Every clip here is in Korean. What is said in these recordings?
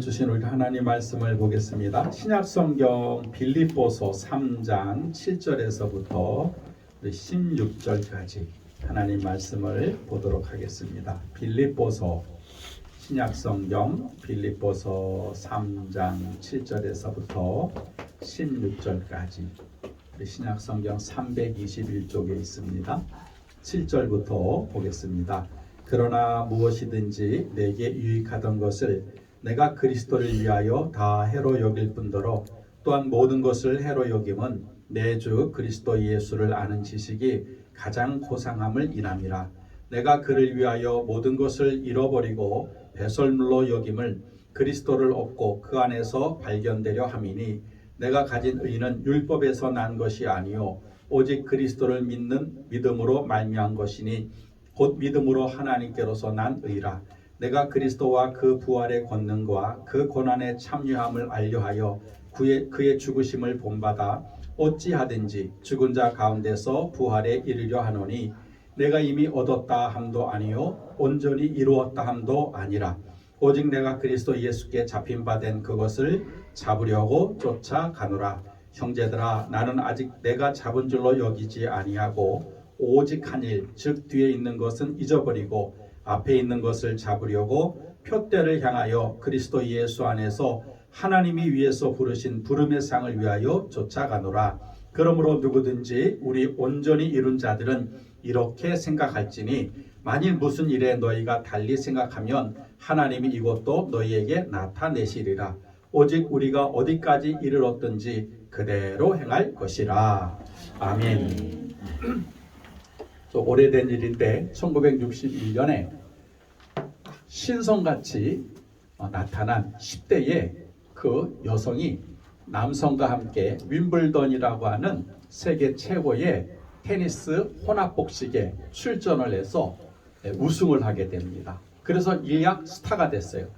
주신 우리 하나님 말씀을 보겠습니다. 신약성경 빌립보서 3장 7절에서부터 16절까지 하나님 말씀을 보도록 하겠습니다. 빌립보서 신약성경 빌립보서 3장 7절에서부터 16절까지 신약성경 321쪽에 있습니다. 7절부터 보겠습니다. 그러나 무엇이든지 내게 유익하던 것을 내가 그리스도를 위하여 다 해로 여길 뿐더러 또한 모든 것을 해로 여김은 내 주 그리스도 예수를 아는 지식이 가장 고상함을 인함이라. 내가 그를 위하여 모든 것을 잃어버리고 배설물로 여김을 그리스도를 얻고 그 안에서 발견되려 함이니 내가 가진 의는 율법에서 난 것이 아니요 오직 그리스도를 믿는 믿음으로 말미암은 것이니 곧 믿음으로 하나님께로서 난 의라. 내가 그리스도와 그 부활의 권능과 그 고난의 참여함을 알려하여 그의 죽으심을 본받아 어찌하든지 죽은 자 가운데서 부활에 이르려 하노니 내가 이미 얻었다 함도 아니요 온전히 이루었다 함도 아니라 오직 내가 그리스도 예수께 잡힌 바 된 그것을 잡으려고 쫓아가노라. 형제들아, 나는 아직 내가 잡은 줄로 여기지 아니하고 오직 한 일, 즉 뒤에 있는 것은 잊어버리고 앞에 있는 것을 잡으려고 표대를 향하여 그리스도 예수 안에서 하나님이 위에서 부르신 부름의 상을 위하여 쫓아가노라. 그러므로 누구든지 우리 온전히 이룬 자들은 이렇게 생각할지니 만일 무슨 일에 너희가 달리 생각하면 하나님이 이것도 너희에게 나타내시리라. 오직 우리가 어디까지 이르렀든지 그대로 행할 것이라. 아멘. 오래된 일인데 1961년에 신성같이 나타난 10대의 그 여성이 남성과 함께 윈블던이라고 하는 세계 최고의 테니스 혼합복식에 출전을 해서 우승을 하게 됩니다. 그래서 일약 스타가 됐어요.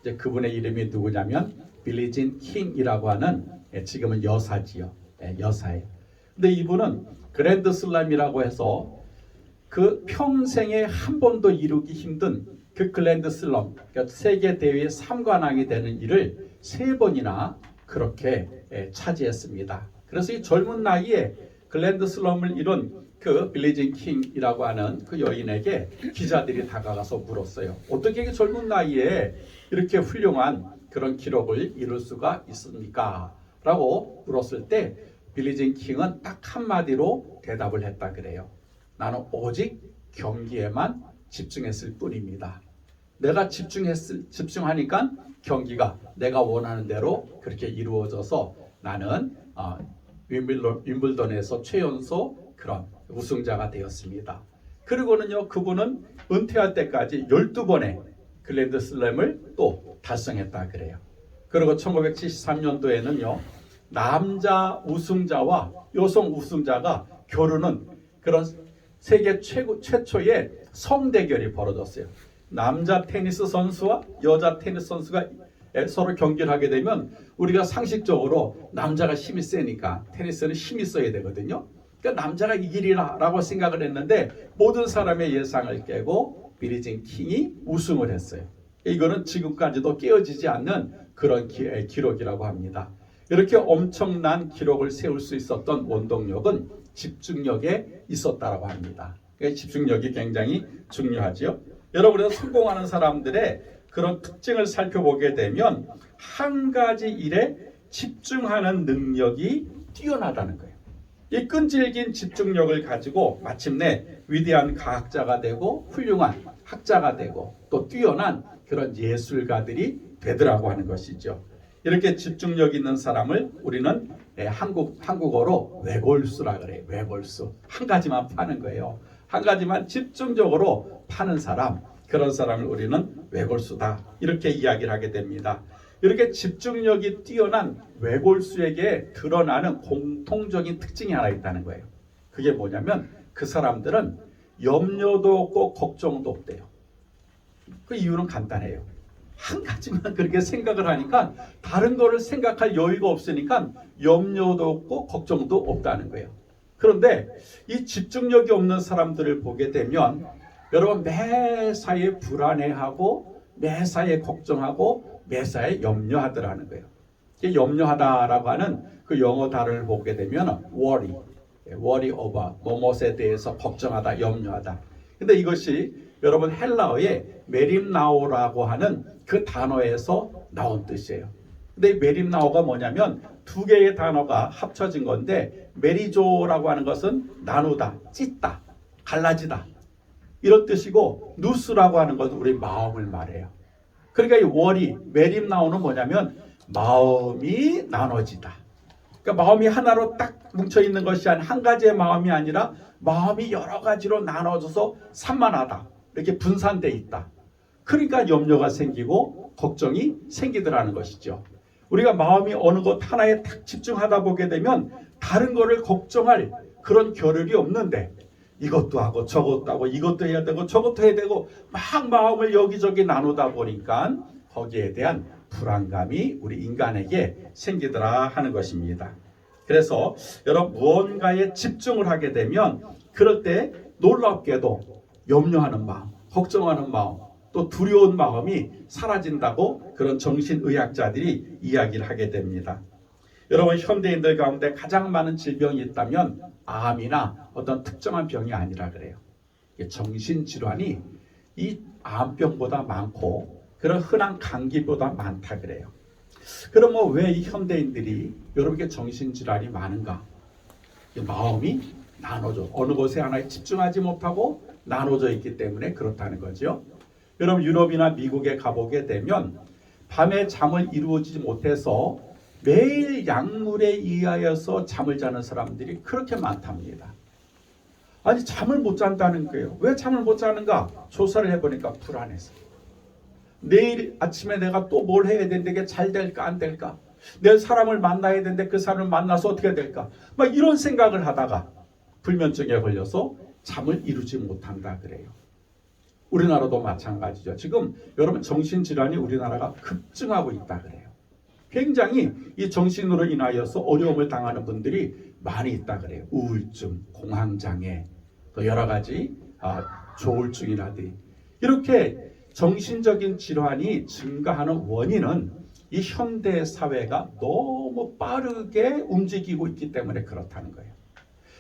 이제 그분의 이름이 누구냐면 빌리진 킹이라고 하는 지금은 여사지요. 여사예요. 근데 이분은 그랜드슬램이라고 해서 그 평생에 한 번도 이루기 힘든 그 그랜드슬램, 그러니까 세계 대회의 3관왕이 되는 일을 3번이나 그렇게 차지했습니다. 그래서 이 젊은 나이에 그랜드슬램을 이룬 그 빌리진 킹이라고 하는 그 여인에게 기자들이 다가가서 물었어요. 어떻게 이 젊은 나이에 이렇게 훌륭한 그런 기록을 이룰 수가 있습니까? 라고 물었을 때 빌리진 킹은 딱 한마디로 대답을 했다 그래요. 나는 오직 경기에만 집중했을 뿐입니다. 내가 집중하니까 경기가 내가 원하는 대로 그렇게 이루어져서 나는 윈블던에서 최연소 그런 우승자가 되었습니다. 그리고는요, 그분은 은퇴할 때까지 12번의 그랜드슬램을 또 달성했다 그래요. 그리고 1973년도에는요, 남자 우승자와 여성 우승자가 겨루는 그런 세계 최초의 성대결이 벌어졌어요. 남자 테니스 선수와 여자 테니스 선수가 서로 경기를 하게 되면 우리가 상식적으로 남자가 힘이 세니까 테니스는 힘이 있어야 되거든요. 그러니까 남자가 이기리라고 생각을 했는데 모든 사람의 예상을 깨고 빌리진 킹이 우승을 했어요. 이거는 지금까지도 깨어지지 않는 그런 기록이라고 합니다. 이렇게 엄청난 기록을 세울 수 있었던 원동력은 집중력에 있었다라고 합니다. 그러니까 집중력이 굉장히 중요하죠. 여러분이 성공하는 사람들의 그런 특징을 살펴보게 되면 한 가지 일에 집중하는 능력이 뛰어나다는 거예요. 이 끈질긴 집중력을 가지고 마침내 위대한 과학자가 되고 훌륭한 학자가 되고 또 뛰어난 그런 예술가들이 되더라고 하는 것이죠. 이렇게 집중력 있는 사람을 우리는 한국어로 외골수라 그래요. 외골수. 한 가지만 파는 거예요. 한 가지만 집중적으로 파는 사람, 그런 사람을 우리는 외골수다. 이렇게 이야기를 하게 됩니다. 이렇게 집중력이 뛰어난 외골수에게 드러나는 공통적인 특징이 하나 있다는 거예요. 그게 뭐냐면 그 사람들은 염려도 없고 걱정도 없대요. 그 이유는 간단해요. 한 가지만 그렇게 생각을 하니까 다른 거를 생각할 여유가 없으니까 염려도 없고 걱정도 없다는 거예요. 그런데 이 집중력이 없는 사람들을 보게 되면 여러분 매사에 불안해하고 매사에 걱정하고 매사에 염려하더라는 거예요. 이게 염려하다라고 하는 그 영어 단어를 보게 되면 worry, worry over, 뭐뭇에 대해서 걱정하다, 염려하다. 근데 이것이 여러분 헬라어의 메림나오라고 하는 그 단어에서 나온 뜻이에요. 근데 이 메림나오가 뭐냐면 두 개의 단어가 합쳐진 건데, 메리조라고 하는 것은 나누다, 찢다, 갈라지다 이런 뜻이고, 누스라고 하는 것은 우리 마음을 말해요. 그러니까 이 월이 메림나오는 뭐냐면 마음이 나눠지다. 그러니까 마음이 하나로 딱 뭉쳐 있는 것이 한 가지의 마음이 아니라 마음이 여러 가지로 나눠져서 산만하다, 이렇게 분산돼 있다. 그러니까 염려가 생기고 걱정이 생기더라는 것이죠. 우리가 마음이 어느 것 하나에 딱 집중하다 보게 되면 다른 거를 걱정할 그런 겨를이 없는데, 이것도 하고 저것도 하고 이것도 해야 되고 저것도 해야 되고 막 마음을 여기저기 나누다 보니까 거기에 대한 불안감이 우리 인간에게 생기더라 하는 것입니다. 그래서 여러분, 무언가에 집중을 하게 되면 그럴 때 놀랍게도 염려하는 마음, 걱정하는 마음, 또 두려운 마음이 사라진다고 그런 정신의학자들이 이야기를 하게 됩니다. 여러분, 현대인들 가운데 가장 많은 질병이 있다면 암이나 어떤 특정한 병이 아니라 그래요. 정신질환이 이 암병보다 많고 그런 흔한 감기보다 많다 그래요. 그럼 왜 이 현대인들이 여러분께 정신질환이 많은가? 마음이 나눠져, 어느 곳에 하나에 집중하지 못하고 나눠져 있기 때문에 그렇다는 거죠. 여러분, 유럽이나 미국에 가보게 되면 밤에 잠을 이루어지지 못해서 매일 약물에 의하여서 잠을 자는 사람들이 그렇게 많답니다. 아니, 잠을 못 잔다는 거예요. 왜 잠을 못 자는가? 조사를 해보니까 불안해서. 내일 아침에 내가 또 뭘 해야 되는데 이게 잘 될까 안 될까? 내일 사람을 만나야 되는데 그 사람을 만나서 어떻게 될까? 막 이런 생각을 하다가 불면증에 걸려서 잠을 이루지 못한다 그래요. 우리나라도 마찬가지죠. 지금 여러분, 정신질환이 우리나라가 급증하고 있다 그래요. 굉장히 이 정신으로 인하여서 어려움을 당하는 분들이 많이 있다 그래요. 우울증, 공황장애, 또 여러 가지 조울증이라든지, 이렇게 정신적인 질환이 증가하는 원인은 이 현대 사회가 너무 빠르게 움직이고 있기 때문에 그렇다는 거예요.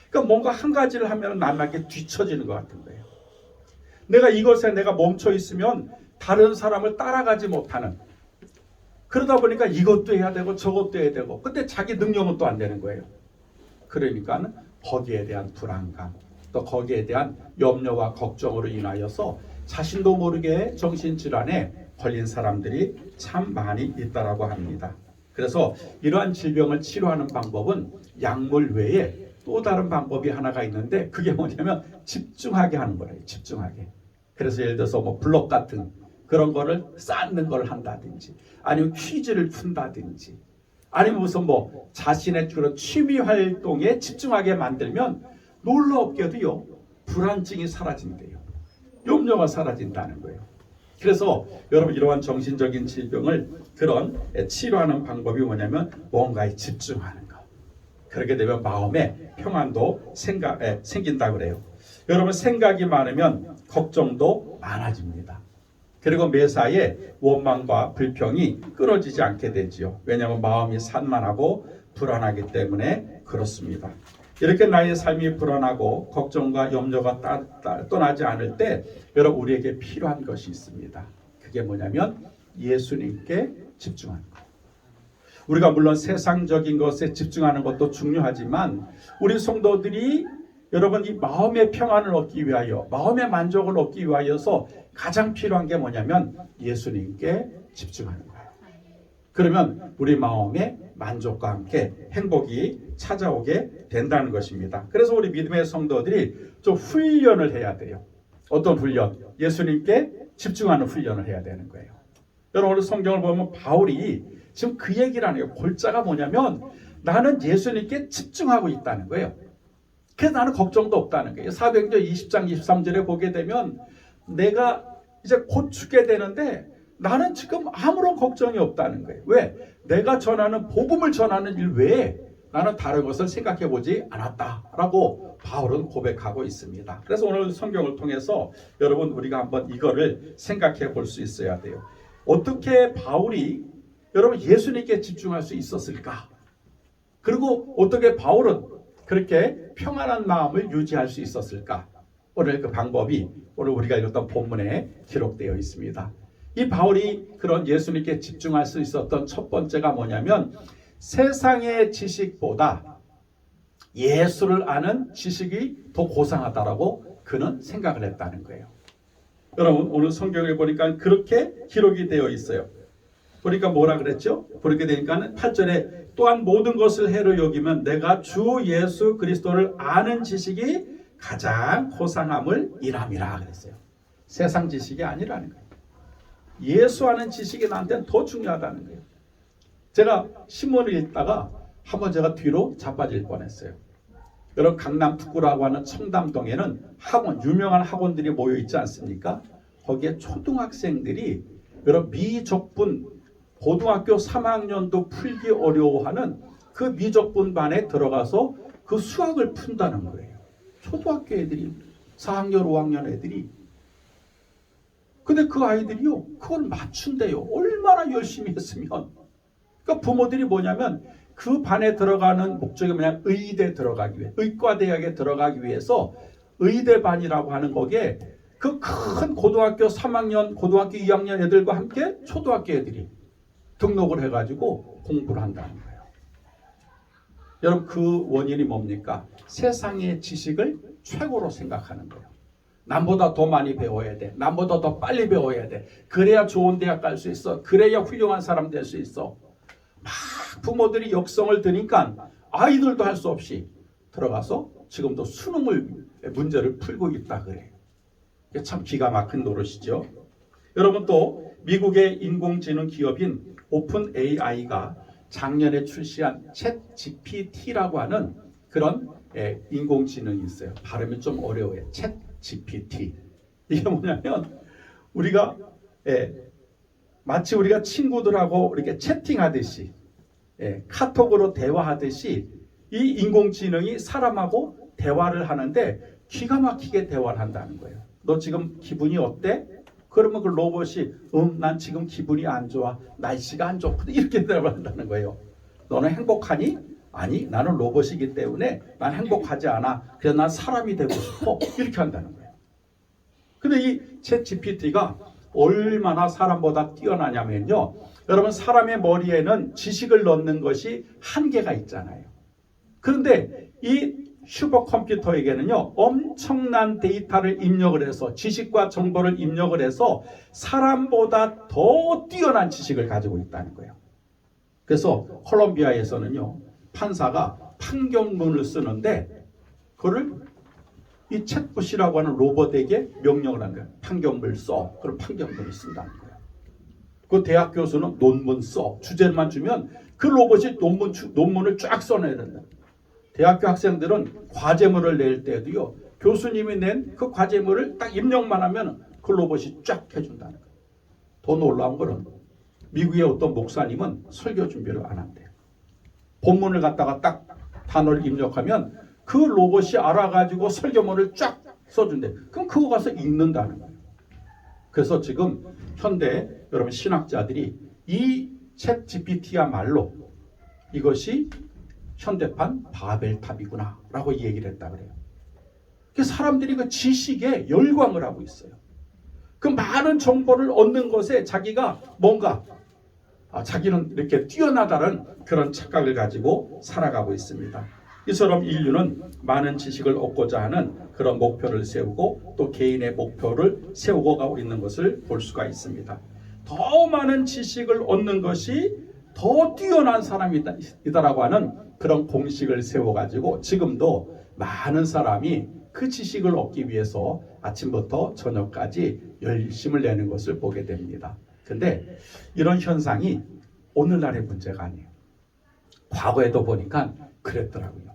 그러니까 뭔가 한 가지를 하면 남에게 뒤처지는 것 같은 거예요. 내가 이것에 내가 멈춰 있으면 다른 사람을 따라가지 못하는, 그러다 보니까 이것도 해야 되고 저것도 해야 되고, 근데 자기 능력은 또 안 되는 거예요. 그러니까 거기에 대한 불안감, 또 거기에 대한 염려와 걱정으로 인하여서 자신도 모르게 정신질환에 걸린 사람들이 참 많이 있다라고 합니다. 그래서 이러한 질병을 치료하는 방법은 약물 외에 또 다른 방법이 하나가 있는데, 그게 뭐냐면 집중하게 하는 거예요. 집중하게. 그래서 예를 들어서 블록 같은 그런 거를 쌓는 걸 한다든지, 아니면 퀴즈를 푼다든지, 아니면 무슨 자신의 그런 취미 활동에 집중하게 만들면 놀랍게도요, 불안증이 사라진대요. 염려가 사라진다는 거예요. 그래서 여러분, 이러한 정신적인 질병을 그런 치료하는 방법이 뭐냐면 뭔가에 집중하는 것. 그렇게 되면 마음의 평안도 생긴다고 그래요. 여러분, 생각이 많으면 걱정도 많아집니다. 그리고 매사에 원망과 불평이 끊어지지 않게 되지요. 왜냐하면 마음이 산만하고 불안하기 때문에 그렇습니다. 이렇게 나의 삶이 불안하고 걱정과 염려가 떠나지 않을 때 여러분, 우리에게 필요한 것이 있습니다. 그게 뭐냐면 예수님께 집중하는 것. 우리가 물론 세상적인 것에 집중하는 것도 중요하지만 우리 성도들이 여러분, 이 마음의 평안을 얻기 위하여, 마음의 만족을 얻기 위하여서 가장 필요한 게 뭐냐면 예수님께 집중하는 거예요. 그러면 우리 마음에 만족과 함께 행복이 찾아오게 된다는 것입니다. 그래서 우리 믿음의 성도들이 좀 훈련을 해야 돼요. 어떤 훈련? 예수님께 집중하는 훈련을 해야 되는 거예요. 여러분, 성경을 보면 바울이 지금 그 얘기를 하는 거예요. 골자가 뭐냐면 나는 예수님께 집중하고 있다는 거예요. 그래서 나는 걱정도 없다는 거예요. 사도행전 20장 23절에 보게 되면 내가 이제 곧 죽게 되는데 나는 지금 아무런 걱정이 없다는 거예요. 왜? 내가 전하는 복음을 전하는 일 외에 나는 다른 것을 생각해 보지 않았다라고 바울은 고백하고 있습니다. 그래서 오늘 성경을 통해서 여러분 우리가 한번 이거를 생각해 볼 수 있어야 돼요. 어떻게 바울이 여러분 예수님께 집중할 수 있었을까? 그리고 어떻게 바울은 그렇게 평안한 마음을 유지할 수 있었을까? 오늘 그 방법이 오늘 우리가 읽었던 본문에 기록되어 있습니다. 이 바울이 그런 예수님께 집중할 수 있었던 첫 번째가 뭐냐면 세상의 지식보다 예수를 아는 지식이 더 고상하다라고 그는 생각을 했다는 거예요. 여러분 오늘 성경에 보니까 그렇게 기록이 되어 있어요. 보니까 뭐라 그랬죠? 그렇게 되니까 8절에 또한 모든 것을 해로 여기면 내가 주 예수 그리스도를 아는 지식이 가장 고상함을 일함이라 그랬어요. 세상 지식이 아니라는 거예요. 예수 아는 지식이 나한테는 더 중요하다는 거예요. 제가 신문을 읽다가 한번 제가 뒤로 자빠질 뻔했어요. 여러분 강남 북구라고 하는 청담동에는 학원, 유명한 학원들이 모여 있지 않습니까? 거기에 초등학생들이 여러분 미적분 고등학교 3학년도 풀기 어려워하는 그 미적분 반에 들어가서 그 수학을 푼다는 거예요. 초등학교 애들이 4학년 5학년 애들이. 근데 그 아이들이요 그걸 맞춘대요. 얼마나 열심히 했으면. 그러니까 부모들이 뭐냐면 그 반에 들어가는 목적이 뭐냐 의대 들어가기 위해 의과대학에 들어가기 위해서 의대반이라고 하는 거기에 그 큰 고등학교 3학년 고등학교 2학년 애들과 함께 초등학교 애들이 등록을 해가지고 공부를 한다는 거예요. 여러분 그 원인이 뭡니까? 세상의 지식을 최고로 생각하는 거예요. 남보다 더 많이 배워야 돼. 남보다 더 빨리 배워야 돼. 그래야 좋은 대학 갈 수 있어. 그래야 훌륭한 사람 될 수 있어. 막 부모들이 역성을 드니까 아이들도 할 수 없이 들어가서 지금도 수능을 문제를 풀고 있다 그래요. 이게 참 기가 막힌 노릇이죠. 여러분 또 미국의 인공지능 기업인 오픈 AI가 작년에 출시한 챗 GPT라고 하는 그런 인공지능이 있어요. 발음이 좀 어려워요. 챗 GPT. 이게 뭐냐면 우리가 마치 우리가 친구들하고 이렇게 채팅하듯이 카톡으로 대화하듯이 이 인공지능이 사람하고 대화를 하는데 기가 막히게 대화를 한다는 거예요. 너 지금 기분이 어때? 그러면 그 로봇이 난 지금 기분이 안 좋아. 날씨가 안 좋거든. 이렇게 대답을 한다는 거예요. 너는 행복하니? 아니 나는 로봇이기 때문에 난 행복하지 않아. 그래서 난 사람이 되고 싶어. 이렇게 한다는 거예요. 근데 이 챗 GPT가 얼마나 사람보다 뛰어나냐면요. 여러분 사람의 머리에는 지식을 넣는 것이 한계가 있잖아요. 그런데 이 슈퍼컴퓨터에게는요 엄청난 데이터를 입력을 해서 지식과 정보를 입력을 해서 사람보다 더 뛰어난 지식을 가지고 있다는 거예요. 그래서 콜롬비아에서는요 판사가 판결문을 쓰는데 그거를 이 챗봇이라고 하는 로봇에게 명령을 하는 거예요. 판결문을 써. 그럼 판결문을 쓴다는 거예요. 그 대학 교수는 논문 써. 주제만 주면 그 로봇이 논문을 쫙 써내야 된다. 대학교 학생들은 과제물을 낼 때도요. 교수님이 낸 그 과제물을 딱 입력만 하면 그 로봇이 쫙 해준다는 거예요. 더 놀라운 거는 미국의 어떤 목사님은 설교 준비를 안 한대요. 본문을 갖다가 딱 단어를 입력하면 그 로봇이 알아가지고 설교문을 쫙 써준대. 그럼 그거 가서 읽는다는 거예요. 그래서 지금 현대 여러분 신학자들이 이 챗 GPT야말로 이것이 현대판 바벨탑이구나 라고 얘기를 했다 그래요. 사람들이 그 지식에 열광을 하고 있어요. 그 많은 정보를 얻는 것에 자기가 뭔가 자기는 이렇게 뛰어나다는 그런 착각을 가지고 살아가고 있습니다. 이처럼 인류는 많은 지식을 얻고자 하는 그런 목표를 세우고 또 개인의 목표를 세우고 가고 있는 것을 볼 수가 있습니다. 더 많은 지식을 얻는 것이 더 뛰어난 사람이다라고 하는 그런 공식을 세워가지고 지금도 많은 사람이 그 지식을 얻기 위해서 아침부터 저녁까지 열심을 내는 것을 보게 됩니다. 근데 이런 현상이 오늘날의 문제가 아니에요. 과거에도 보니까 그랬더라고요.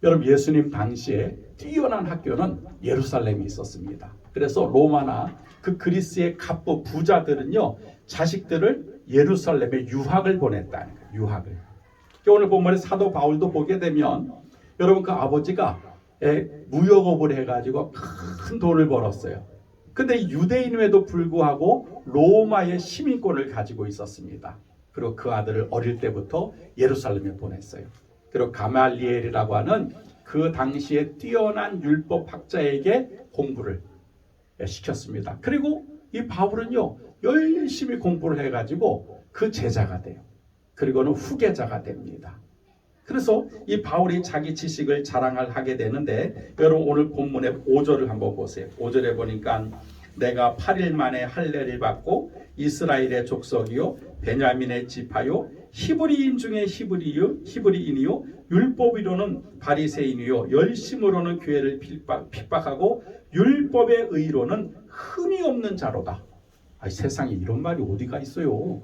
여러분 예수님 당시에 뛰어난 학교는 예루살렘이 있었습니다. 그래서 로마나 그 그리스의 갑부 부자들은요 자식들을 예루살렘에 유학을 보냈다는 거예요. 유학을. 오늘 본문에 사도 바울도 보게 되면 여러분 그 아버지가 무역업을 해가지고 큰 돈을 벌었어요. 근데 유대인임에도 불구하고 로마의 시민권을 가지고 있었습니다. 그리고 그 아들을 어릴 때부터 예루살렘에 보냈어요. 그리고 가말리엘이라고 하는 그 당시에 뛰어난 율법학자에게 공부를 시켰습니다. 그리고 이 바울은요 열심히 공부를 해가지고 그 제자가 돼요. 그리고는 후계자가 됩니다. 그래서 이 바울이 자기 지식을 자랑하게 되는데 여러분 오늘 본문의 5절을 한번 보세요. 5절에 보니까 내가 8일 만에 할례를 받고 이스라엘의 족속이요 베냐민의 지파요 히브리인 중에 히브리인이요 율법이로는 바리새인이요 열심으로는 교회를 핍박하고 율법의 의로는 흠이 없는 자로다. 세상에 이런 말이 어디가 있어요.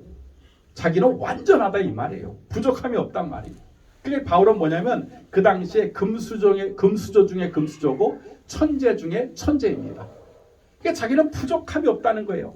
자기는 완전하다 이 말이에요. 부족함이 없단 말이에요. 그게 바울은 뭐냐면 그 당시에 금수저 중에 금수저고 천재 중에 천재입니다. 그러니까 자기는 부족함이 없다는 거예요.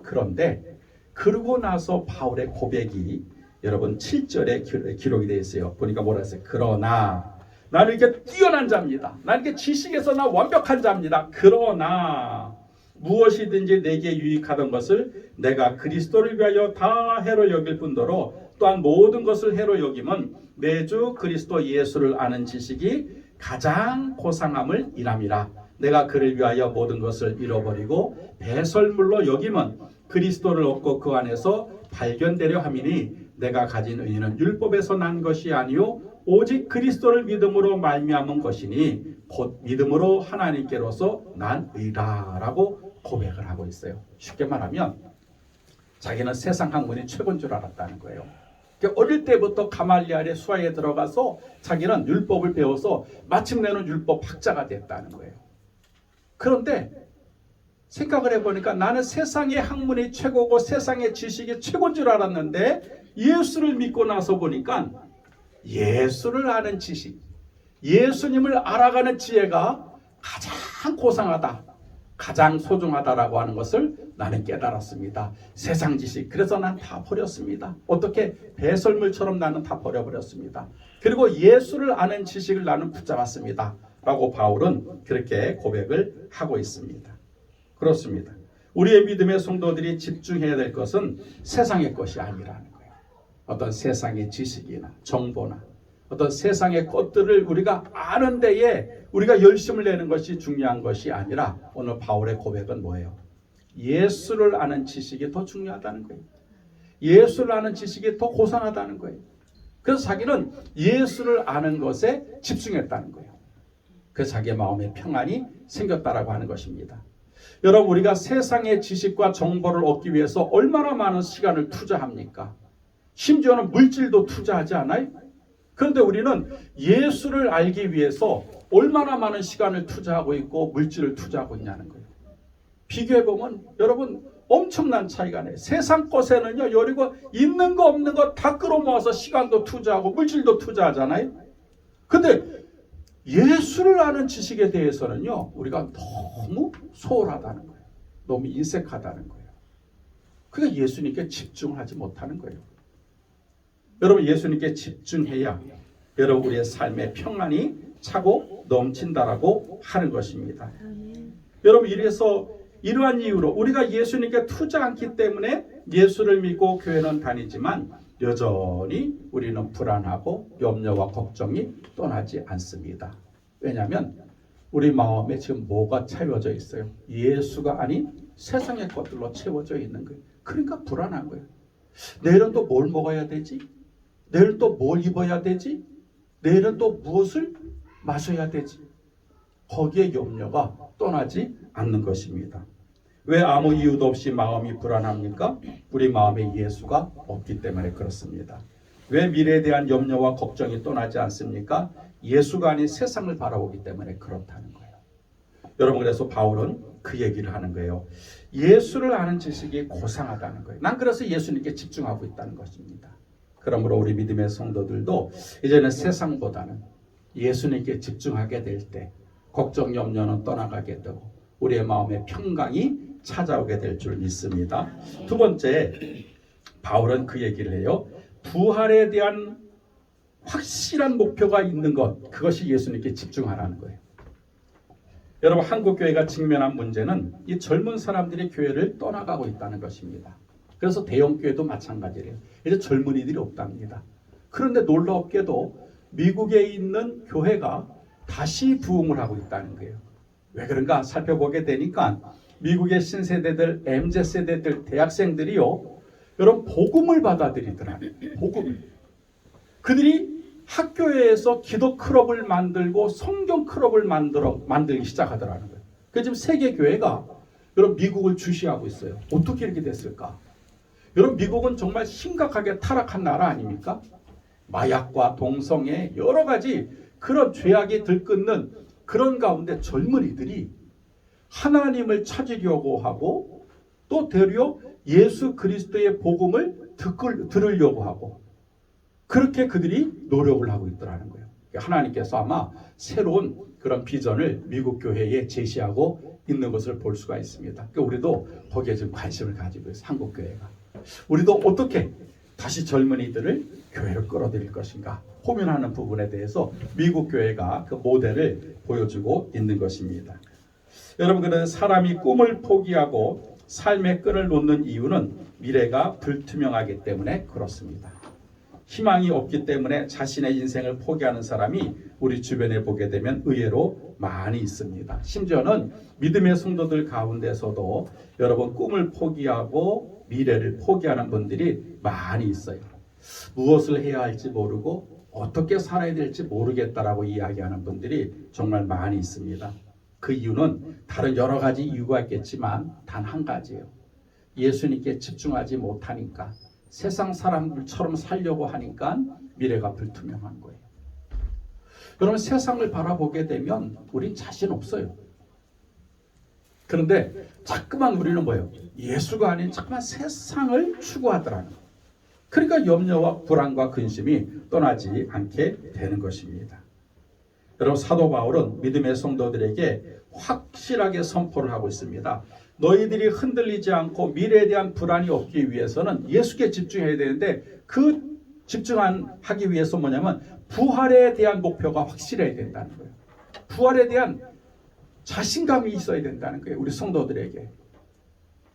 그런데 그러고 나서 바울의 고백이 여러분 7절에 기록이 되어 있어요. 보니까 뭐라 했어요? 그러나 나는 이렇게 뛰어난 자입니다. 나는 이렇게 지식에서 나 완벽한 자입니다. 그러나 무엇이든지 내게 유익하던 것을 내가 그리스도를 위하여 다 해로 여길 뿐더러 또한 모든 것을 해로 여김은 내 주 그리스도 예수를 아는 지식이 가장 고상함을 인함이라. 내가 그를 위하여 모든 것을 잃어버리고 배설물로 여김은 그리스도를 얻고 그 안에서 발견되려 함이니 내가 가진 의는 율법에서 난 것이 아니요 오직 그리스도를 믿음으로 말미암은 것이니 곧 믿음으로 하나님께로서 난 의라라고 고백을 하고 있어요. 쉽게 말하면 자기는 세상 학문이 최고인 줄 알았다는 거예요. 어릴 때부터 가말리엘의 수하에 들어가서 자기는 율법을 배워서 마침내는 율법 학자가 됐다는 거예요. 그런데 생각을 해보니까 나는 세상의 학문이 최고고 세상의 지식이 최고인 줄 알았는데 예수를 믿고 나서 보니까 예수를 아는 지식, 예수님을 알아가는 지혜가 가장 고상하다, 가장 소중하다라고 하는 것을 나는 깨달았습니다. 세상 지식, 그래서 난 다 버렸습니다. 어떻게? 배설물처럼 나는 다 버려버렸습니다. 그리고 예수를 아는 지식을 나는 붙잡았습니다. 라고 바울은 그렇게 고백을 하고 있습니다. 그렇습니다. 우리의 믿음의 성도들이 집중해야 될 것은 세상의 것이 아니라는 거예요. 어떤 세상의 지식이나 정보나 어떤 세상의 것들을 우리가 아는 데에 우리가 열심을 내는 것이 중요한 것이 아니라 오늘 바울의 고백은 뭐예요? 예수를 아는 지식이 더 중요하다는 거예요. 예수를 아는 지식이 더 고상하다는 거예요. 그래서 자기는 예수를 아는 것에 집중했다는 거예요. 그래서 자기의 마음에 평안이 생겼다라고 하는 것입니다. 여러분 우리가 세상의 지식과 정보를 얻기 위해서 얼마나 많은 시간을 투자합니까? 심지어는 물질도 투자하지 않아요? 그런데 우리는 예수를 알기 위해서 얼마나 많은 시간을 투자하고 있고 물질을 투자하고 있냐는 거예요. 비교해보면 여러분 엄청난 차이가 나요. 세상 것에는요 여리고 있는 거 없는 거 다 끌어모아서 시간도 투자하고 물질도 투자하잖아요. 근데 예수를 아는 지식에 대해서는요 우리가 너무 소홀하다는 거예요. 너무 인색하다는 거예요. 그게 예수님께 집중하지 못하는 거예요. 여러분 예수님께 집중해야 여러분 우리의 삶의 평안이 차고 넘친다라고 하는 것입니다. 여러분 이러한 이유로 우리가 예수님께 투자 않기 때문에 예수를 믿고 교회는 다니지만 여전히 우리는 불안하고 염려와 걱정이 떠나지 않습니다. 왜냐하면 우리 마음에 지금 뭐가 채워져 있어요? 예수가 아닌 세상의 것들로 채워져 있는 거예요. 그러니까 불안한 거예요. 내일은 또 뭘 먹어야 되지? 내일 또 뭘 입어야 되지? 내일은 또 무엇을 마셔야 되지? 거기에 염려가 떠나지 않는 것입니다. 왜 아무 이유도 없이 마음이 불안합니까? 우리 마음에 예수가 없기 때문에 그렇습니다. 왜 미래에 대한 염려와 걱정이 떠나지 않습니까? 예수가 아닌 세상을 바라보기 때문에 그렇다는 거예요. 여러분 그래서 바울은 그 얘기를 하는 거예요. 예수를 아는 지식이 고상하다는 거예요. 난 그래서 예수님께 집중하고 있다는 것입니다. 그러므로 우리 믿음의 성도들도 이제는 세상보다는 예수님께 집중하게 될 때 걱정 염려는 떠나가게 되고 우리의 마음의 평강이 찾아오게 될 줄 믿습니다. 두 번째 바울은 그 얘기를 해요. 부활에 대한 확실한 목표가 있는 것, 그것이 예수님께 집중하라는 거예요. 여러분, 한국교회가 직면한 문제는 이 젊은 사람들이 교회를 떠나가고 있다는 것입니다. 그래서 대형교회도 마찬가지예요. 이제 젊은이들이 없답니다. 그런데 놀랍게도 미국에 있는 교회가 다시 부흥을 하고 있다는 거예요. 왜 그런가 살펴보게 되니까 미국의 신세대들, MZ세대들, 대학생들이요, 여러분 복음을 받아들이더라고요. 복음. 그들이 학교에서 기도 클럽을 만들고 성경 클럽을 만들기 시작하더라는 거예요. 그래서 지금 세계 교회가 여러분 미국을 주시하고 있어요. 어떻게 이렇게 됐을까? 여러분 미국은 정말 심각하게 타락한 나라 아닙니까? 마약과 동성애 여러 가지 그런 죄악이 들끓는 그런 가운데 젊은이들이 하나님을 찾으려고 하고 또 되려 예수 그리스도의 복음을 들으려고 하고 그렇게 그들이 노력을 하고 있더라는 거예요. 하나님께서 아마 새로운 그런 비전을 미국 교회에 제시하고 있는 것을 볼 수가 있습니다. 그러니까 우리도 거기에 좀 관심을 가지고 있어요. 한국 교회가. 우리도 어떻게 다시 젊은이들을 교회로 끌어들일 것인가 고민하는 부분에 대해서 미국 교회가 그 모델을 보여주고 있는 것입니다. 여러분, 그런데 사람이 꿈을 포기하고 삶의 끈을 놓는 이유는 미래가 불투명하기 때문에 그렇습니다. 희망이 없기 때문에 자신의 인생을 포기하는 사람이 우리 주변에 보게 되면 의외로 많이 있습니다. 심지어는 믿음의 성도들 가운데서도 여러분 꿈을 포기하고 미래를 포기하는 분들이 많이 있어요. 무엇을 해야 할지 모르고 어떻게 살아야 될지 모르겠다라고 이야기하는 분들이 정말 많이 있습니다. 그 이유는 다른 여러 가지 이유가 있겠지만 단 한 가지예요. 예수님께 집중하지 못하니까, 세상 사람들처럼 살려고 하니까 미래가 불투명한 거예요. 여러분, 세상을 바라보게 되면 우린 자신 없어요. 그런데 자꾸만 우리는 뭐예요? 예수가 아닌 자꾸만 세상을 추구하더라는 거예요. 그러니까 염려와 불안과 근심이 떠나지 않게 되는 것입니다. 여러분, 사도 바울은 믿음의 성도들에게 확실하게 선포를 하고 있습니다. 너희들이 흔들리지 않고 미래에 대한 불안이 없기 위해서는 예수께 집중해야 되는데 그 집중하기 위해서 뭐냐면 부활에 대한 목표가 확실해야 된다는 거예요. 부활에 대한 자신감이 있어야 된다는 거예요. 우리 성도들에게.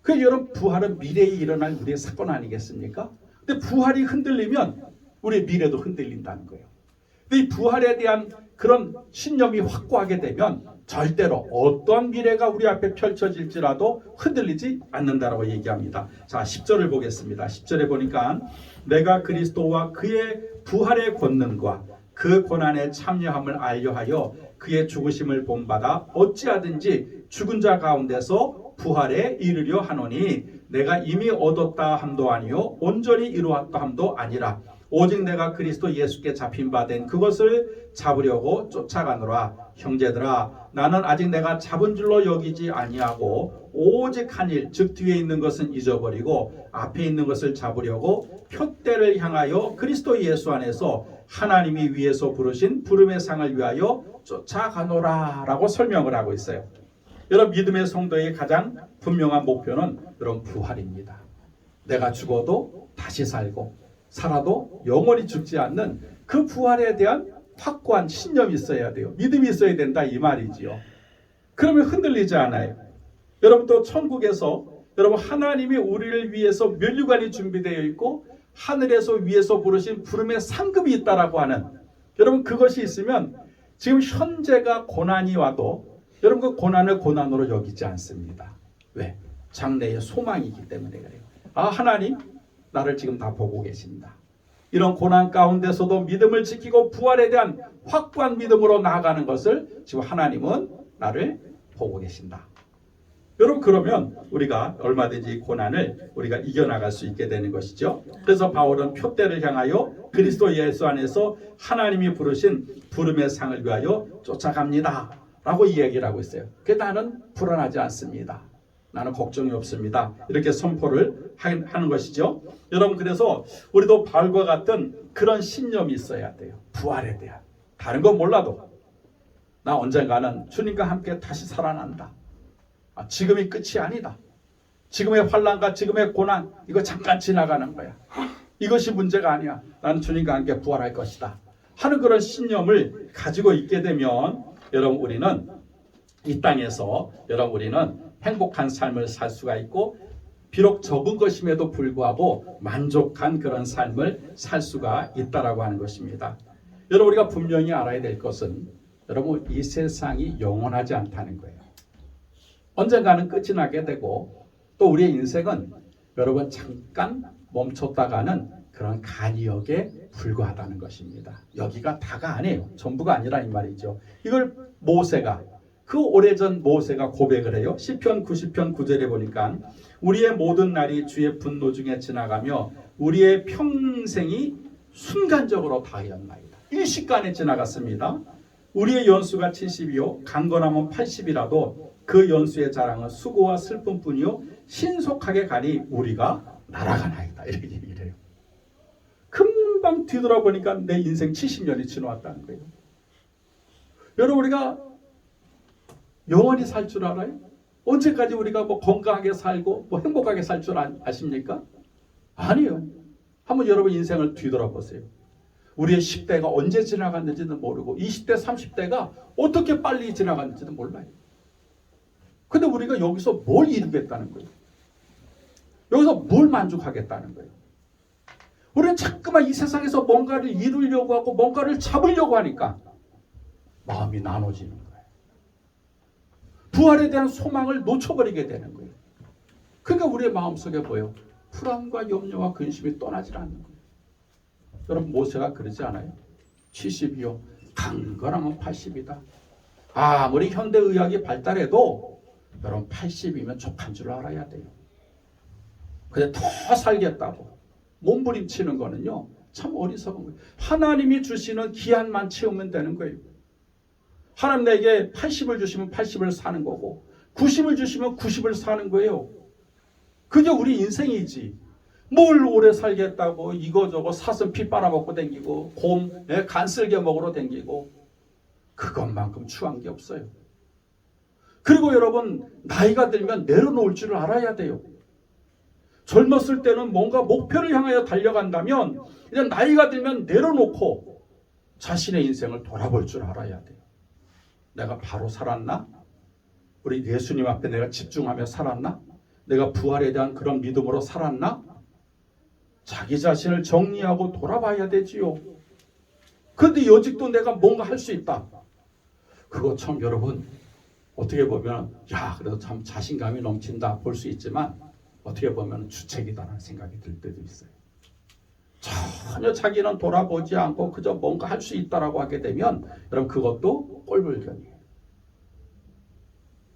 그 여러분, 부활은 미래에 일어날 우리의 사건 아니겠습니까? 근데 부활이 흔들리면 우리의 미래도 흔들린다는 거예요. 근데 이 부활에 대한 그런 신념이 확고하게 되면 절대로 어떤 미래가 우리 앞에 펼쳐질지라도 흔들리지 않는다라고 얘기합니다. 자, 10절을 보겠습니다. 10절에 보니까 내가 그리스도와 그의 부활의 권능과 그 고난에 참여함을 알려하여 그의 죽으심을 본받아 어찌하든지 죽은 자 가운데서 부활에 이르려 하노니 내가 이미 얻었다 함도 아니요 온전히 이루었다 함도 아니라 오직 내가 그리스도 예수께 잡힌 바 된 그것을 잡으려고 쫓아가노라. 형제들아, 나는 아직 내가 잡은 줄로 여기지 아니하고 오직 한 일, 즉 뒤에 있는 것은 잊어버리고 앞에 있는 것을 잡으려고 표대를 향하여 그리스도 예수 안에서 하나님이 위에서 부르신 부름의 상을 위하여 쫓아가노라 라고 설명을 하고 있어요. 여러분, 믿음의 성도의 가장 분명한 목표는 여러분 부활입니다. 내가 죽어도 다시 살고 살아도 영원히 죽지 않는 그 부활에 대한 확고한 신념이 있어야 돼요. 믿음이 있어야 된다 이 말이지요. 그러면 흔들리지 않아요. 여러분, 또 천국에서 여러분 하나님이 우리를 위해서 면류관이 준비되어 있고 하늘에서 위에서 부르신 부름의 상급이 있다라고 하는, 여러분 그것이 있으면 지금 현재가 고난이 와도 여러분 그 고난을 고난으로 여기지 않습니다. 왜? 장래의 소망이기 때문에 그래요. 아, 하나님 나를 지금 다 보고 계신다. 이런 고난 가운데서도 믿음을 지키고 부활에 대한 확고한 믿음으로 나아가는 것을 지금 하나님은 나를 보고 계신다. 여러분, 그러면 우리가 얼마든지 고난을 우리가 이겨나갈 수 있게 되는 것이죠. 그래서 바울은 표대를 향하여 그리스도 예수 안에서 하나님이 부르신 부름의 상을 위하여 쫓아갑니다 라고 이야기를 하고 있어요. 그래서 나는 불안하지 않습니다. 나는 걱정이 없습니다. 이렇게 선포를 하는 것이죠. 여러분, 그래서 우리도 바울과 같은 그런 신념이 있어야 돼요. 부활에 대한. 다른 건 몰라도 나 언젠가는 주님과 함께 다시 살아난다. 지금이 끝이 아니다. 지금의 환난과 지금의 고난, 이거 잠깐 지나가는 거야. 이것이 문제가 아니야. 나는 주님과 함께 부활할 것이다 하는 그런 신념을 가지고 있게 되면 여러분 우리는 이 땅에서 여러분 우리는 행복한 삶을 살 수가 있고 비록 적은 것임에도 불구하고 만족한 그런 삶을 살 수가 있다라고 하는 것입니다. 여러분 우리가 분명히 알아야 될 것은 여러분 이 세상이 영원하지 않다는 거예요. 언젠가는 끝이 나게 되고 또 우리의 인생은 여러분 잠깐 멈췄다가는 그런 간이역에 불과하다는 것입니다. 여기가 다가 아니에요. 전부가 아니라 이 말이죠. 이걸 모세가 그 오래전 모세가 고백을 해요. 시편 90편 9절에 보니까 우리의 모든 날이 주의 분노 중에 지나가며 우리의 평생이 순간적으로 다하였나이다. 일시간에 지나갔습니다. 우리의 연수가 70이요 강건하면 80이라도 그 연수의 자랑은 수고와 슬픔뿐이요 신속하게 가니 우리가 날아가나이다. 이렇게 얘기를 해요. 금방 뒤돌아보니까 내 인생 70년이 지나왔다는 거예요. 여러분 우리가 영원히 살 줄 알아요? 언제까지 우리가 뭐 건강하게 살고 뭐 행복하게 살 줄 아십니까? 아니요. 한번 여러분 인생을 뒤돌아보세요. 우리의 10대가 언제 지나갔는지도 모르고 20대, 30대가 어떻게 빨리 지나갔는지도 몰라요. 근데 우리가 여기서 뭘 이루겠다는 거예요? 여기서 뭘 만족하겠다는 거예요? 우리는 자꾸만 이 세상에서 뭔가를 이루려고 하고 뭔가를 잡으려고 하니까 마음이 나눠지는 거예요. 부활에 대한 소망을 놓쳐버리게 되는 거예요. 그러니까 우리의 마음속에 뭐예요? 불안과 염려와 근심이 떠나질 않는 거예요. 여러분 모세가 그러지 않아요? 70이요 강건하면 80이다. 아무리 현대의학이 발달해도 여러분 80이면 족한 줄 알아야 돼요. 근데 더 살겠다고 몸부림치는 거는요 참 어리석은 거예요. 하나님이 주시는 기한만 채우면 되는 거예요. 하나님 내게 80을 주시면 80을 사는 거고 90을 주시면 90을 사는 거예요. 그게 우리 인생이지. 뭘 오래 살겠다고 이거저거 사슴 피 빨아먹고 댕기고 곰 간쓸게 먹으러 댕기고 그것만큼 추한 게 없어요. 그리고 여러분 나이가 들면 내려놓을 줄 알아야 돼요. 젊었을 때는 뭔가 목표를 향하여 달려간다면 이제 나이가 들면 내려놓고 자신의 인생을 돌아볼 줄 알아야 돼요. 내가 바로 살았나? 우리 예수님 앞에 내가 집중하며 살았나? 내가 부활에 대한 그런 믿음으로 살았나? 자기 자신을 정리하고 돌아봐야 되지요. 그런데 여직도 내가 뭔가 할 수 있다. 그거 참 여러분 어떻게 보면 야 그래도 참 자신감이 넘친다 볼 수 있지만 어떻게 보면 주책이다라는 생각이 들 때도 있어요. 전혀 자기는 돌아보지 않고 그저 뭔가 할 수 있다라고 하게 되면 여러분 그것도 꼴불견이에요.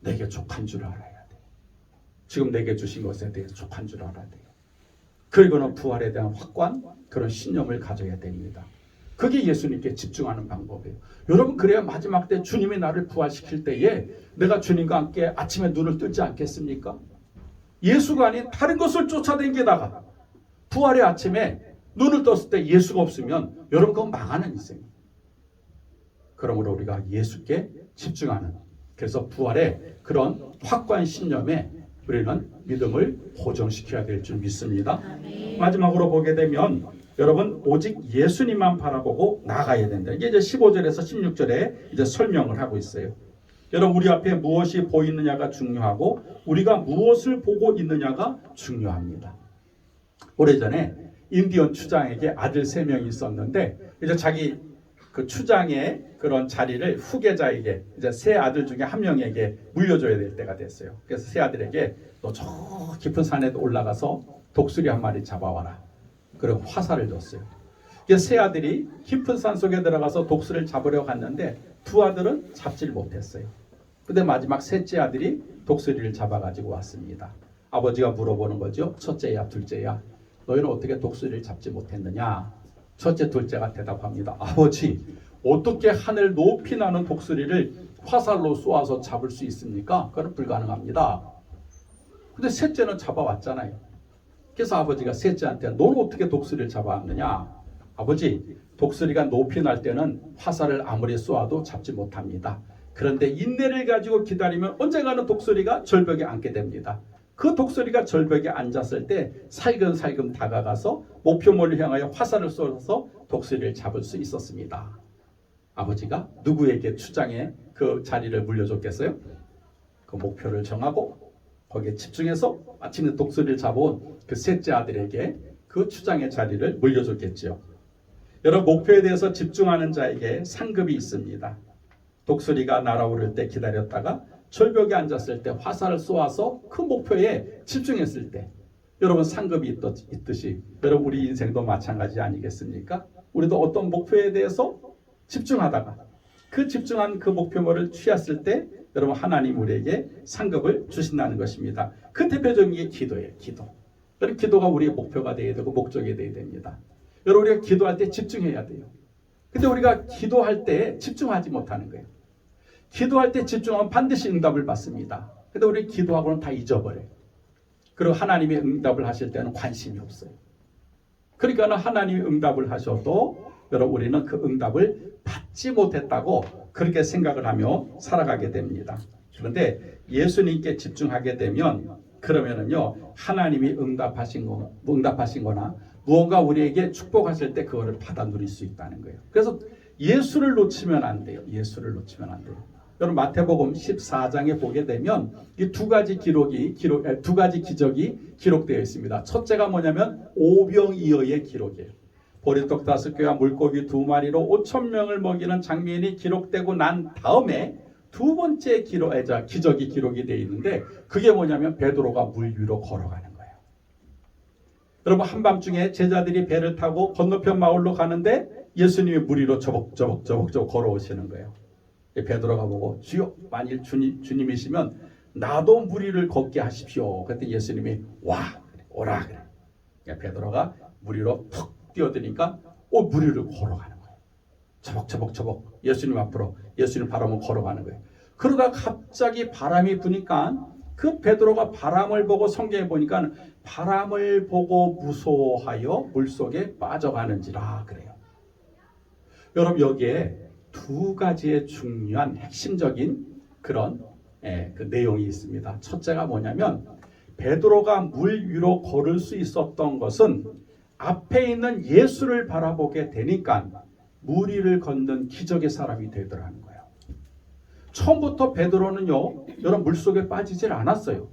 내게 족한 줄 알아야 돼. 지금 내게 주신 것에 대해서 족한 줄 알아야 돼요. 그리고는 부활에 대한 확고한 그런 신념을 가져야 됩니다. 그게 예수님께 집중하는 방법이에요. 여러분 그래야 마지막 때 주님이 나를 부활시킬 때에 내가 주님과 함께 아침에 눈을 뜨지 않겠습니까? 예수가 아닌 다른 것을 쫓아다니다가 부활의 아침에 눈을 떴을 때 예수가 없으면 여러분 그건 망하는 인생이에요. 그러므로 우리가 예수께 집중하는 그래서 부활의 그런 확고한 신념에 우리는 믿음을 고정시켜야 될 줄 믿습니다. 마지막으로 보게 되면 여러분 오직 예수님만 바라보고 나가야 된다. 이게 이제 15절에서 16절에 이제 설명을 하고 있어요. 여러분 우리 앞에 무엇이 보이느냐가 중요하고 우리가 무엇을 보고 있느냐가 중요합니다. 오래전에 인디언 추장에게 아들 3명이 있었는데 이제 자기 그 추장의 그런 자리를 후계자에게 이제 세 아들 중에 한 명에게 물려줘야 될 때가 됐어요. 그래서 세 아들에게 너 저 깊은 산에 올라가서 독수리 한 마리 잡아와라. 그리고 화살을 줬어요. 그래서 세 아들이 깊은 산 속에 들어가서 독수리를 잡으려 갔는데 두 아들은 잡질 못했어요. 근데 마지막 셋째 아들이 독수리를 잡아가지고 왔습니다. 아버지가 물어보는 거죠. 첫째야, 둘째야, 너희는 어떻게 독수리를 잡지 못했느냐? 첫째, 둘째가 대답합니다. 아버지, 어떻게 하늘 높이 나는 독수리를 화살로 쏘아서 잡을 수 있습니까? 그건 불가능합니다. 근데 셋째는 잡아왔잖아요. 그래서 아버지가 셋째한테 너는 어떻게 독수리를 잡아왔느냐? 아버지, 독수리가 높이 날 때는 화살을 아무리 쏘아도 잡지 못합니다. 그런데 인내를 가지고 기다리면 언젠가는 독수리가 절벽에 앉게 됩니다. 그 독수리가 절벽에 앉았을 때 살금살금 다가가서 목표물을 향하여 화살을 쏘아서 독수리를 잡을 수 있었습니다. 아버지가 누구에게 추장의 그 자리를 물려줬겠어요? 그 목표를 정하고 거기에 집중해서 마침내 독수리를 잡아온 그 셋째 아들에게 그 추장의 자리를 물려줬겠지요. 여러분, 목표에 대해서 집중하는 자에게 상급이 있습니다. 독수리가 날아오를 때 기다렸다가 절벽에 앉았을 때 화살을 쏘아서 그 목표에 집중했을 때 여러분 상급이 있듯이 여러분 우리 인생도 마찬가지 아니겠습니까? 우리도 어떤 목표에 대해서 집중하다가 그 집중한 그 목표물을 취했을 때 여러분 하나님 우리에게 상급을 주신다는 것입니다. 그 대표적인 게 기도예요. 기도. 여러분 기도가 우리의 목표가 되어야 되고 목적이 되어야 됩니다. 여러분 우리가 기도할 때 집중해야 돼요. 근데 우리가 기도할 때 집중하지 못하는 거예요. 기도할 때 집중하면 반드시 응답을 받습니다. 근데 우리 기도하고는 다 잊어버려요. 그리고 하나님의 응답을 하실 때는 관심이 없어요. 그러니까 하나님이 응답을 하셔도 여러분 우리는 그 응답을 받지 못했다고 그렇게 생각을 하며 살아가게 됩니다. 그런데 예수님께 집중하게 되면 그러면은요 하나님이 응답하신 거나 무언가 우리에게 축복하실 때 그거를 받아 누릴 수 있다는 거예요. 그래서 예수를 놓치면 안 돼요. 예수를 놓치면 안 돼요. 여러분 마태복음 14장에 보게 되면 이 두 가지 기적이 기록되어 있습니다. 첫째가 뭐냐면 오병이어의 기록이에요. 보리떡 5개와 물고기 2마리로 5,000명을 먹이는 장면이 기록되고 난 다음에 두 번째 기적이 기록이 되어 있는데 그게 뭐냐면 베드로가 물 위로 걸어가는 거예요. 여러분 한밤중에 제자들이 배를 타고 건너편 마을로 가는데 예수님이 물 위로 저벅저벅 걸어오시는 거예요. 베드로가 보고 주여 만일 주님이시면 나도 물 위를 걷게 하십시오. 그때 예수님이 오라 그래. 베드로가 물 위로 툭 뛰어드니까 물 위를 걸어가는 거예요. 저벅저벅 예수님 앞으로 예수님 바라보고 걸어가는 거예요. 그러다 갑자기 바람이 부니까 그 베드로가 바람을 보고 성경에 보니까 바람을 보고 무서워하여 물속에 빠져가는지라 그래요. 여러분 여기에 두 가지의 중요한 핵심적인 그런 그 내용이 있습니다. 첫째가 뭐냐면 베드로가 물 위로 걸을 수 있었던 것은 앞에 있는 예수를 바라보게 되니까 물 위를 걷는 기적의 사람이 되더라는 거예요. 처음부터 베드로는요 여러분 물속에 빠지질 않았어요.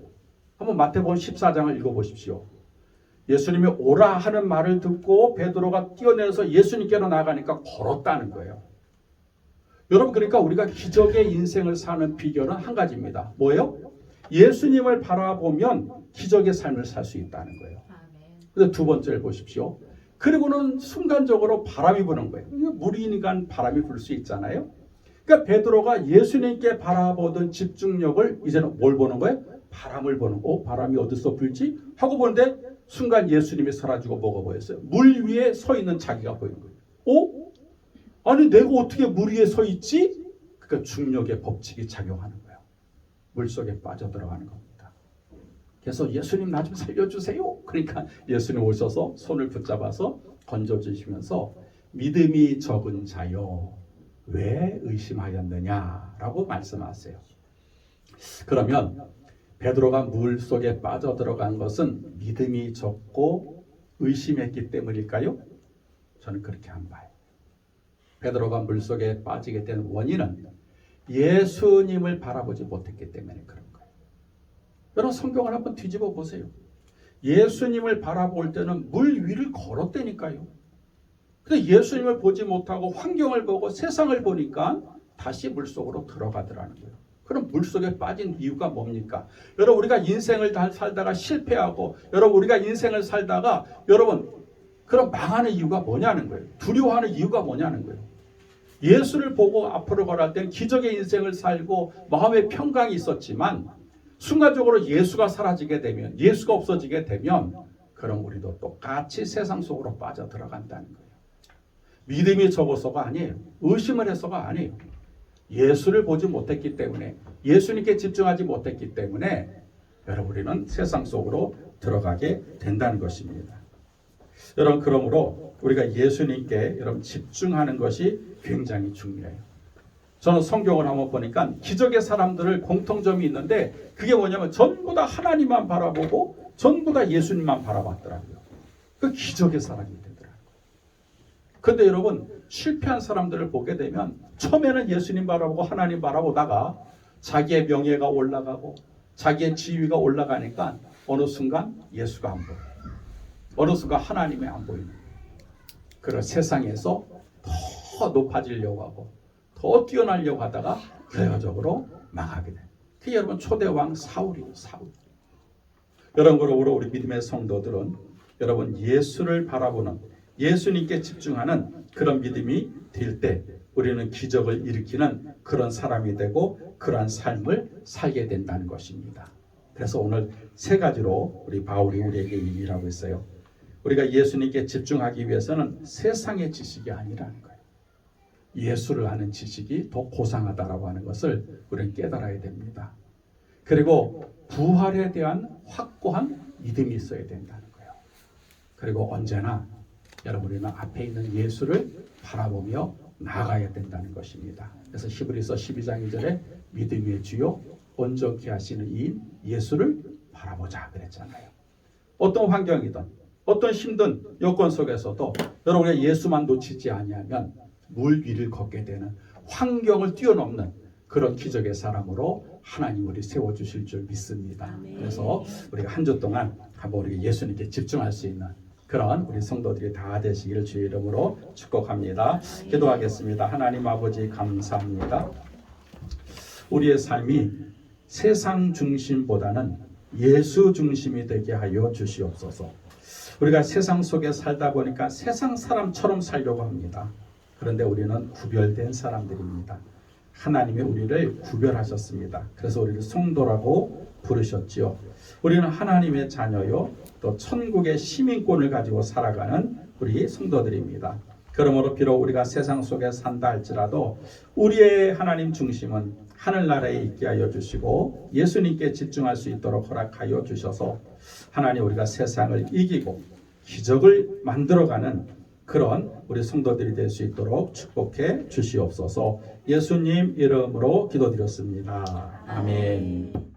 한번 마태복음 14장을 읽어보십시오. 예수님이 오라 하는 말을 듣고 베드로가 뛰어내려서 예수님께로 나가니까 걸었다는 거예요. 여러분 그러니까 우리가 기적의 인생을 사는 비결은 한 가지입니다. 뭐예요? 예수님을 바라보면 기적의 삶을 살 수 있다는 거예요. 그래서 두 번째를 보십시오. 그리고는 순간적으로 바람이 부는 거예요. 물이니까 바람이 불 수 있잖아요. 그러니까 베드로가 예수님께 바라보던 집중력을 이제는 뭘 보는 거예요? 바람을 보는 거. 바람이 어디서 불지? 하고 보는데 순간 예수님이 사라지고 뭐가 보였어요? 물 위에 서 있는 자기가 보이는 거예요. 아니 내가 어떻게 물 위에 서 있지? 그러니까 중력의 법칙이 작용하는 거예요. 물속에 빠져들어가는 겁니다. 그래서 예수님 나 좀 살려주세요. 그러니까 예수님 오셔서 손을 붙잡아서 건져주시면서 믿음이 적은 자여 왜 의심하였느냐라고 말씀하세요. 그러면 베드로가 물속에 빠져들어간 것은 믿음이 적고 의심했기 때문일까요? 저는 그렇게 안 봐요. 베드로가 물속에 빠지게 된 원인은 예수님을 바라보지 못했기 때문에 그런 거예요. 여러분 성경을 한번 뒤집어 보세요. 예수님을 바라볼 때는 물 위를 걸었다니까요. 근데 예수님을 보지 못하고 환경을 보고 세상을 보니까 다시 물속으로 들어가더라는 거예요. 그럼 물속에 빠진 이유가 뭡니까? 여러분 우리가 인생을 살다가 실패하고 여러분 우리가 인생을 살다가 여러분 그럼 망하는 이유가 뭐냐는 거예요. 두려워하는 이유가 뭐냐는 거예요. 예수를 보고 앞으로 걸어갈 때는 기적의 인생을 살고 마음의 평강이 있었지만 순간적으로 예수가 사라지게 되면 예수가 없어지게 되면 그럼 우리도 똑같이 세상 속으로 빠져들어간다는 거예요. 믿음이 적어서가 아니에요. 의심을 해서가 아니에요. 예수를 보지 못했기 때문에 예수님께 집중하지 못했기 때문에 여러분 우리는 세상 속으로 들어가게 된다는 것입니다. 여러분 그러므로 우리가 예수님께 여러분 집중하는 것이 굉장히 중요해요. 저는 성경을 한번 보니까 기적의 사람들을 공통점이 있는데 그게 뭐냐면 전부 다 하나님만 바라보고 전부 다 예수님만 바라봤더라고요. 그 기적의 사람이 되더라고요. 근데 여러분 실패한 사람들을 보게 되면 처음에는 예수님 바라보고 하나님 바라보다가 자기의 명예가 올라가고 자기의 지위가 올라가니까 어느 순간 예수가 안 보여요. 어느 순간 하나님이 안 보이는 거예요. 그런 세상에서 더 높아지려고 하고 더 뛰어나려고 하다가 결과적으로 망하게 돼요. 그 여러분 초대왕 사울이에요. 사울. 여러분으로 우리 믿음의 성도들은 여러분 예수를 바라보는 예수님께 집중하는 그런 믿음이 될 때 우리는 기적을 일으키는 그런 사람이 되고 그러한 삶을 살게 된다는 것입니다. 그래서 오늘 세 가지로 우리 바울이 우리에게 얘기를 하고 있어요. 우리가 예수님께 집중하기 위해서는 세상의 지식이 아니라는 거예요. 예수를 아는 지식이 더 고상하다라고 하는 것을 우리는 깨달아야 됩니다. 그리고 부활에 대한 확고한 믿음이 있어야 된다는 거예요. 그리고 언제나 여러분 우리는 앞에 있는 예수를 바라보며 나아가야 된다는 것입니다. 그래서 히브리서 12장 2절에 믿음의 주요 온전케 하시는 이인 예수를 바라보자 그랬잖아요. 어떤 환경이든 어떤 힘든 여건 속에서도 여러분이 예수만 놓치지 아니하면 물 위를 걷게 되는 환경을 뛰어넘는 그런 기적의 사람으로 하나님 우리 세워주실 줄 믿습니다. 그래서 우리가 한 주 동안 한번 우리 예수님께 집중할 수 있는 그런 우리 성도들이 다 되시기를 주의 이름으로 축복합니다. 기도하겠습니다. 하나님 아버지 감사합니다. 우리의 삶이 세상 중심보다는 예수 중심이 되게 하여 주시옵소서. 우리가 세상 속에 살다 보니까 세상 사람처럼 살려고 합니다. 그런데 우리는 구별된 사람들입니다. 하나님이 우리를 구별하셨습니다. 그래서 우리를 성도라고 부르셨지요. 우리는 하나님의 자녀요, 또 천국의 시민권을 가지고 살아가는 우리 성도들입니다. 그러므로 비록 우리가 세상 속에 산다 할지라도 우리의 하나님 중심은 하늘나라에 있게 하여 주시고 예수님께 집중할 수 있도록 허락하여 주셔서 하나님 우리가 세상을 이기고 기적을 만들어가는 그런 우리 성도들이 될 수 있도록 축복해 주시옵소서. 예수님 이름으로 기도드렸습니다. 아멘.